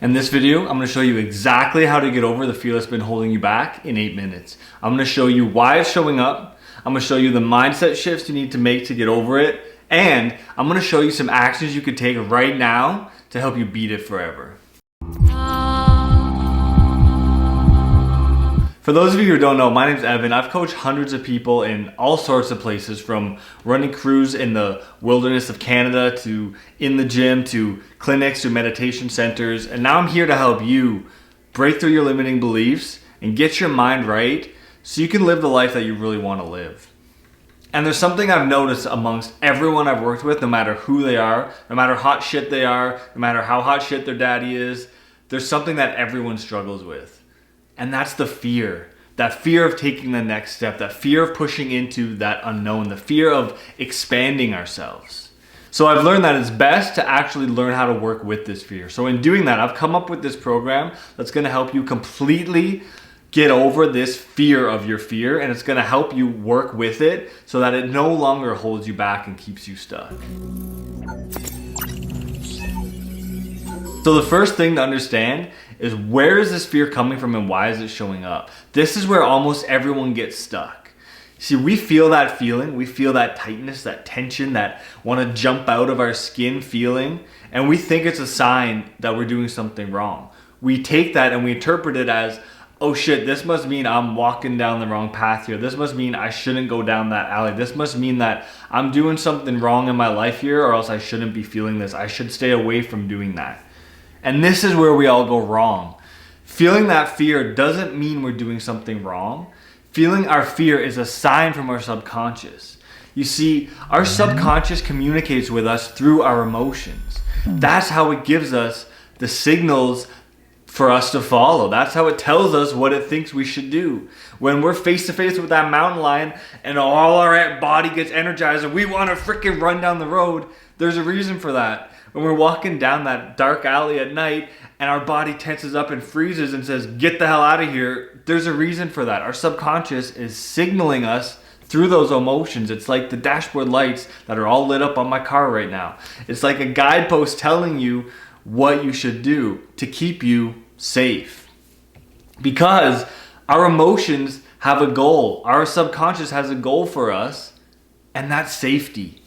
In this video, I'm going to show you exactly how to get over the fear that's been holding you back in 8 minutes. I'm going to show you why it's showing up. I'm going to show you the mindset shifts you need to make to get over it. And I'm going to show you some actions you could take right now to help you beat it forever. For those of you who don't know, my name's Evan. I've coached hundreds of people in all sorts of places, from running crews in the wilderness of Canada to in the gym to clinics to meditation centers. And now I'm here to help you break through your limiting beliefs and get your mind right so you can live the life that you really want to live. And there's something I've noticed amongst everyone I've worked with, no matter who they are, no matter hot shit they are, no matter how hot shit their daddy is, there's something that everyone struggles with. And that's the fear. That fear of taking the next step, that fear of pushing into that unknown, the fear of expanding ourselves. So I've learned that it's best to actually learn how to work with this fear. So in doing that, I've come up with this program that's gonna help you completely get over this fear of your fear, and it's gonna help you work with it so that it no longer holds you back and keeps you stuck. So the first thing to understand is, where is this fear coming from and why is it showing up? This is where almost everyone gets stuck. See, we feel that feeling, we feel that tightness, that tension, that want to jump out of our skin feeling, and we think it's a sign that we're doing something wrong. We take that and we interpret it as, oh shit, this must mean I'm walking down the wrong path here. This must mean I shouldn't go down that alley. This must mean that I'm doing something wrong in my life here, or else I shouldn't be feeling this. I should stay away from doing that. And this is where we all go wrong. Feeling that fear doesn't mean we're doing something wrong. Feeling our fear is a sign from our subconscious. You see, our subconscious communicates with us through our emotions. That's how it gives us the signals for us to follow. That's how it tells us what it thinks we should do. When we're face to face with that mountain lion and all our body gets energized and we want to freaking run down the road, there's a reason for that. When we're walking down that dark alley at night and our body tenses up and freezes and says, get the hell out of here, there's a reason for that. Our subconscious is signaling us through those emotions. It's like the dashboard lights that are all lit up on my car right now. It's like a guidepost telling you what you should do to keep you safe. Because our emotions have a goal. Our subconscious has a goal for us, and that's safety.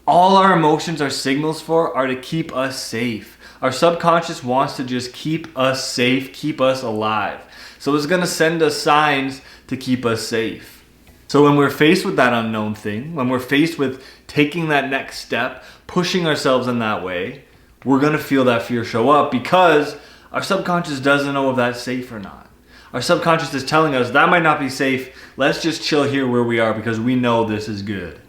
All our emotions are signals for are to keep us safe. Our subconscious wants to just keep us safe, keep us alive. So it's gonna send us signs to keep us safe. So when we're faced with that unknown thing, when we're faced with taking that next step, pushing ourselves in that way, we're gonna feel that fear show up because our subconscious doesn't know if that's safe or not. Our subconscious is telling us that might not be safe. Let's just chill here where we are because we know this is good.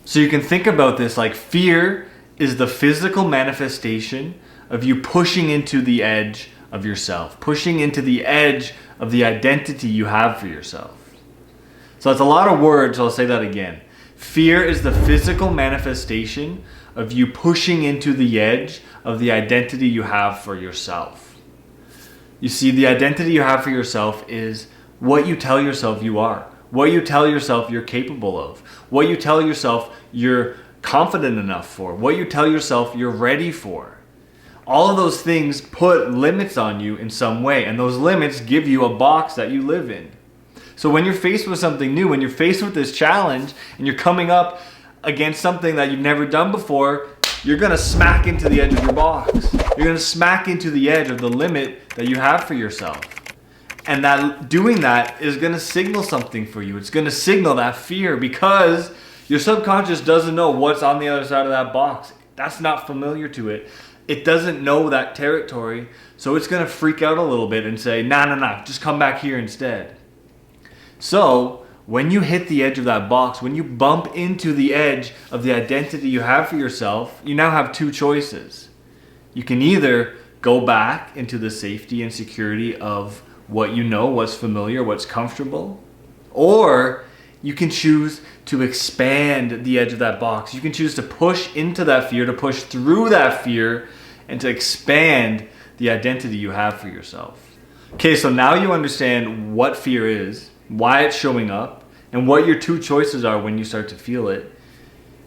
So you can think about this like fear is the physical manifestation of you pushing into the edge of yourself, pushing into the edge of the identity you have for yourself. So that's a lot of words, so I'll say that again. Fear is the physical manifestation of you pushing into the edge of the identity you have for yourself. You see, the identity you have for yourself is what you tell yourself you are, what you tell yourself you're capable of, what you tell yourself you're confident enough for, what you tell yourself you're ready for. All of those things put limits on you in some way, and those limits give you a box that you live in. So when you're faced with something new, when you're faced with this challenge and you're coming up against something that you've never done before, you're gonna smack into the edge of your box. You're gonna smack into the edge of the limit that you have for yourself. And that doing that is gonna signal something for you. It's gonna signal that fear because your subconscious doesn't know what's on the other side of that box. That's not familiar to it. It doesn't know that territory, so it's gonna freak out a little bit and say, nah, just come back here instead. So when you hit the edge of that box, when you bump into the edge of the identity you have for yourself, you now have two choices. You can either go back into the safety and security of what you know, what's familiar, what's comfortable, or you can choose to expand the edge of that box. You can choose to push into that fear, to push through that fear, and to expand the identity you have for yourself. Okay, so now you understand what fear is, why it's showing up, and what your two choices are when you start to feel it.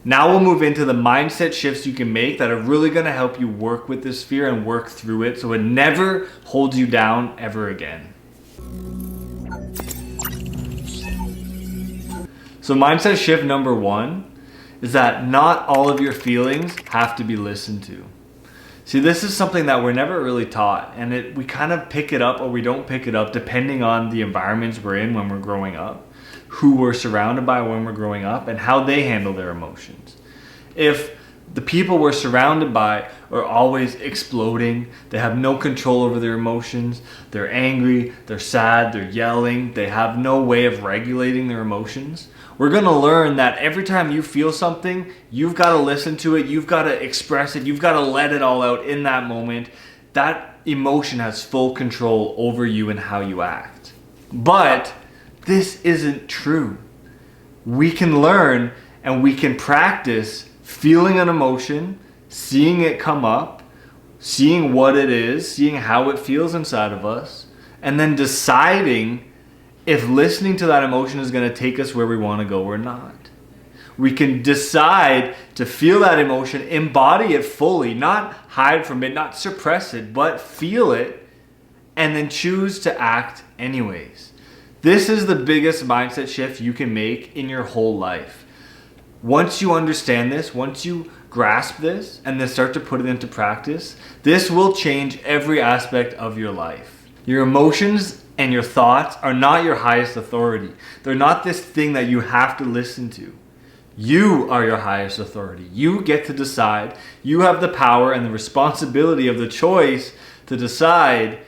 Now we'll move into the mindset shifts you can make that are really going to help you work with this fear and work through it so it never holds you down ever again. So mindset shift number 1 is that not all of your feelings have to be listened to. See, this is something that we're never really taught, and we kind of pick it up or we don't pick it up depending on the environments we're in when we're growing up, who we're surrounded by when we're growing up, and how they handle their emotions. If the people we're surrounded by are always exploding, they have no control over their emotions, they're angry, they're sad, they're yelling, they have no way of regulating their emotions, we're going to learn that every time you feel something, you've got to listen to it, you've got to express it, you've got to let it all out in that moment. That emotion has full control over you and how you act. But this isn't true. We can learn and we can practice feeling an emotion, seeing it come up, seeing what it is, seeing how it feels inside of us, and then deciding if listening to that emotion is going to take us where we want to go or not. We can decide to feel that emotion, embody it fully, not hide from it, not suppress it, but feel it, and then choose to act anyways. This is the biggest mindset shift you can make in your whole life. Once you understand this, once you grasp this, and then start to put it into practice, this will change every aspect of your life. Your emotions and your thoughts are not your highest authority. They're not this thing that you have to listen to. You are your highest authority. You get to decide. You have the power and the responsibility of the choice to decide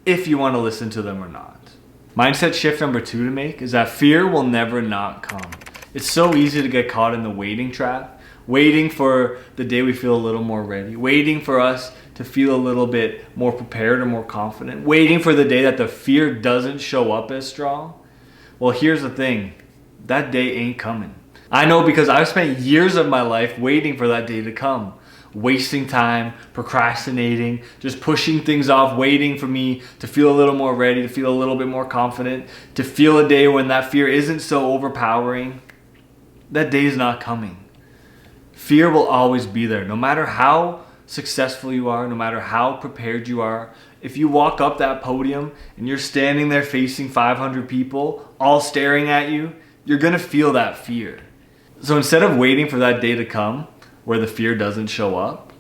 if you want to listen to them or not. Mindset shift number 2 to make is that fear will never not come. It's so easy to get caught in the waiting trap, waiting for the day we feel a little more ready, waiting for us to feel a little bit more prepared or more confident, waiting for the day that the fear doesn't show up as strong. Well, here's the thing. That day ain't coming. I know because I've spent years of my life waiting for that day to come. Wasting time, procrastinating, just pushing things off, waiting for me to feel a little more ready, to feel a little bit more confident, to feel a day when that fear isn't so overpowering. That day is not coming. Fear will always be there, no matter how successful you are, no matter how prepared you are. If you walk up that podium and you're standing there facing 500 people, all staring at you, you're gonna feel that fear. So instead of waiting for that day to come, where the fear doesn't show up,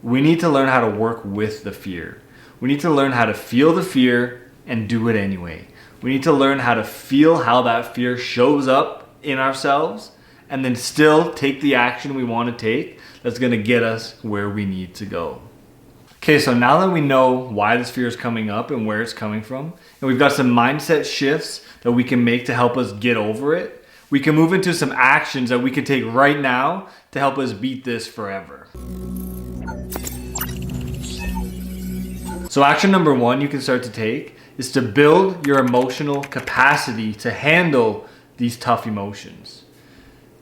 we need to learn how to work with the fear. We need to learn how to feel the fear and do it anyway. We need to learn how to feel how that fear shows up in ourselves and then still take the action we want to take that's going to get us where we need to go. Okay, so now that we know why this fear is coming up and where it's coming from, and we've got some mindset shifts that we can make to help us get over it, we can move into some actions that we can take right now to help us beat this forever. So action number 1 you can start to take is to build your emotional capacity to handle these tough emotions.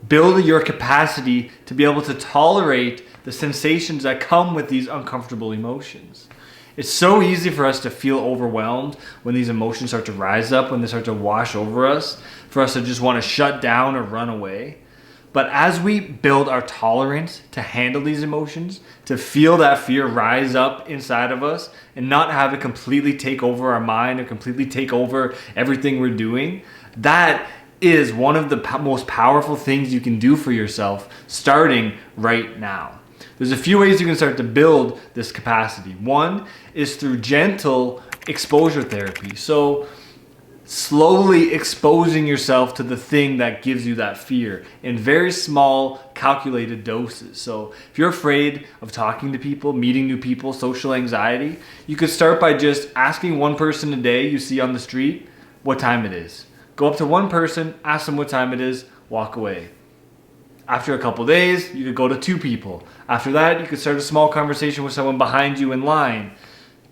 Build your capacity to be able to tolerate the sensations that come with these uncomfortable emotions. It's so easy for us to feel overwhelmed when these emotions start to rise up, when they start to wash over us, for us to just want to shut down or run away. But as we build our tolerance to handle these emotions, to feel that fear rise up inside of us and not have it completely take over our mind or completely take over everything we're doing, that is one of the most powerful things you can do for yourself starting right now. There's a few ways you can start to build this capacity. One is through gentle exposure therapy. So slowly exposing yourself to the thing that gives you that fear in very small, calculated doses. So if you're afraid of talking to people, meeting new people, social anxiety, you could start by just asking one person a day you see on the street what time it is. Go up to one person, ask them what time it is, walk away. After a couple days, you could go to 2 people. After that, you could start a small conversation with someone behind you in line.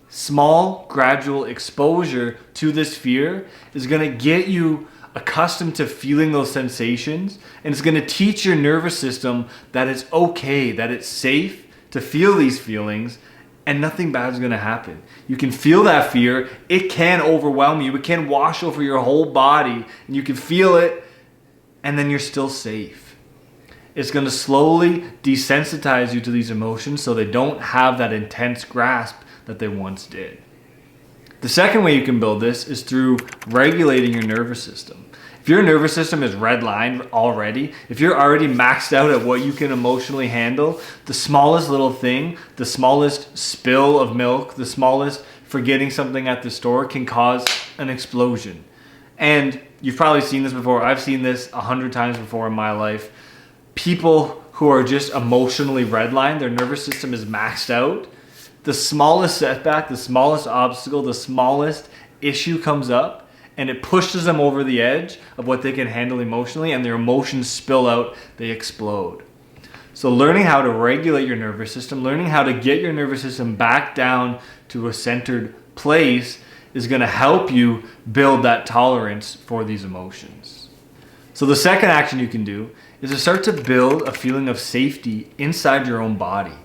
Small, gradual exposure to this fear is going to get you accustomed to feeling those sensations, and it's going to teach your nervous system that it's okay, that it's safe to feel these feelings, and nothing bad is going to happen. You can feel that fear. It can overwhelm you. It can wash over your whole body, and you can feel it, and then you're still safe. It's going to slowly desensitize you to these emotions so they don't have that intense grasp that they once did. The second way you can build this is through regulating your nervous system. If your nervous system is redlined already, if you're already maxed out at what you can emotionally handle, the smallest little thing, the smallest spill of milk, the smallest forgetting something at the store can cause an explosion. And you've probably seen this before. I've seen this 100 times before in my life. People who are just emotionally redlined, their nervous system is maxed out. The smallest setback, the smallest obstacle, the smallest issue comes up and it pushes them over the edge of what they can handle emotionally, and their emotions spill out, they explode. So learning how to regulate your nervous system, learning how to get your nervous system back down to a centered place is going to help you build that tolerance for these emotions. So the second action you can do is to start to build a feeling of safety inside your own body.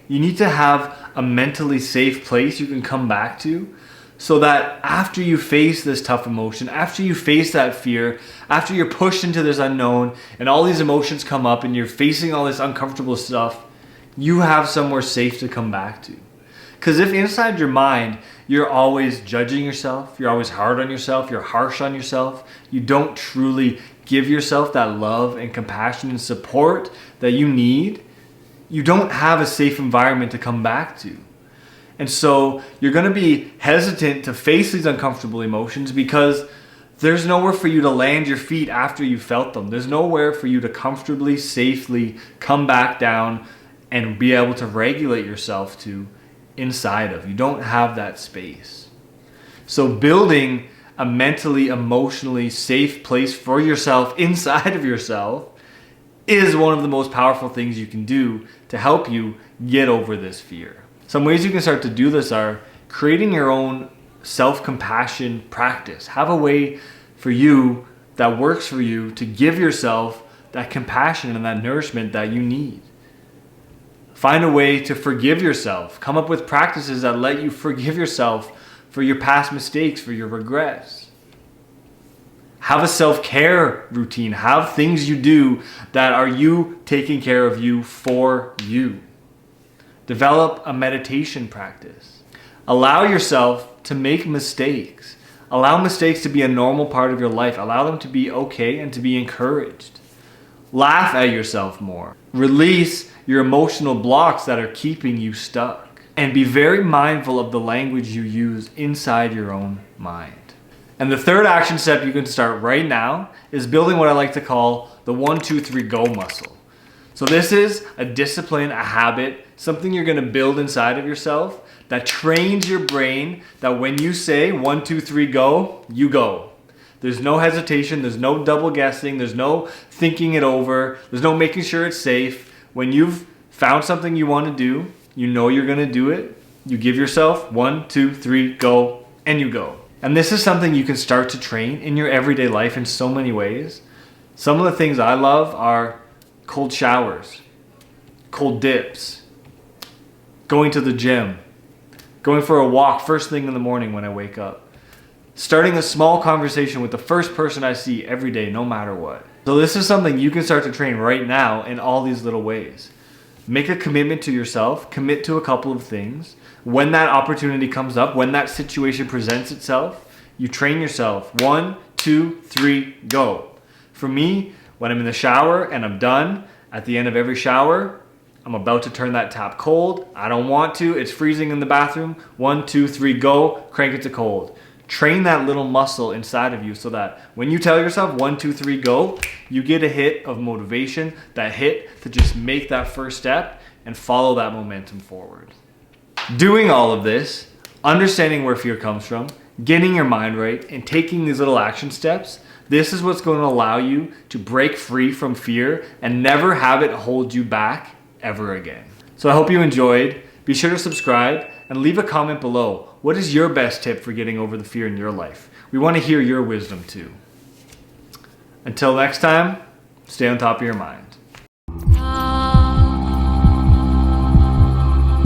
You need to have a mentally safe place you can come back to so that after you face this tough emotion, after you face that fear, after you're pushed into this unknown and all these emotions come up and you're facing all this uncomfortable stuff, you have somewhere safe to come back to. Because if inside your mind, you're always judging yourself, you're always hard on yourself, you're harsh on yourself, you don't truly give yourself that love and compassion and support that you need, you don't have a safe environment to come back to. And so you're going to be hesitant to face these uncomfortable emotions because there's nowhere for you to land your feet after you felt them. There's nowhere for you to comfortably, safely come back down and be able to regulate yourself to inside of. You don't have that space. So building a mentally, emotionally safe place for yourself inside of yourself is one of the most powerful things you can do to help you get over this fear. Some ways you can start to do this are creating your own self-compassion practice. Have a way for you that works for you to give yourself that compassion and that nourishment that you need. Find a way to forgive yourself. Come up with practices that let you forgive yourself for your past mistakes, for your regrets. Have a self-care routine. Have things you do that are you taking care of you for you. Develop a meditation practice. Allow yourself to make mistakes. Allow mistakes to be a normal part of your life. Allow them to be okay and to be encouraged. Laugh at yourself more. Release your emotional blocks that are keeping you stuck. And be very mindful of the language you use inside your own mind. And the third action step you can start right now is building what I like to call the 1, 2, 3, go muscle. So this is a discipline, a habit, something you're going to build inside of yourself that trains your brain that when you say 1, 2, 3, go, you go. There's no hesitation, there's no double guessing, there's no thinking it over, there's no making sure it's safe. When you've found something you want to do, you know you're going to do it, you give yourself 1, 2, 3, go, and you go. And this is something you can start to train in your everyday life in so many ways. Some of the things I love are cold showers, cold dips, going to the gym, going for a walk first thing in the morning when I wake up, starting a small conversation with the first person I see every day, no matter what. So this is something you can start to train right now in all these little ways. Make a commitment to yourself, commit to a couple of things. When that opportunity comes up, when that situation presents itself, you train yourself. 1, 2, 3, go. For me, when I'm in the shower and I'm done, at the end of every shower, I'm about to turn that tap cold. I don't want to. It's freezing in the bathroom. 1, 2, 3, go. Crank it to cold. Train that little muscle inside of you so that when you tell yourself 1, 2, 3, go, you get a hit of motivation, that hit to just make that first step and follow that momentum forward. Doing all of this, understanding where fear comes from, getting your mind right, and taking these little action steps, this is what's going to allow you to break free from fear and never have it hold you back ever again. So I hope you enjoyed. Be sure to subscribe and leave a comment below. What is your best tip for getting over the fear in your life? We want to hear your wisdom too. Until next time, stay on top of your mind.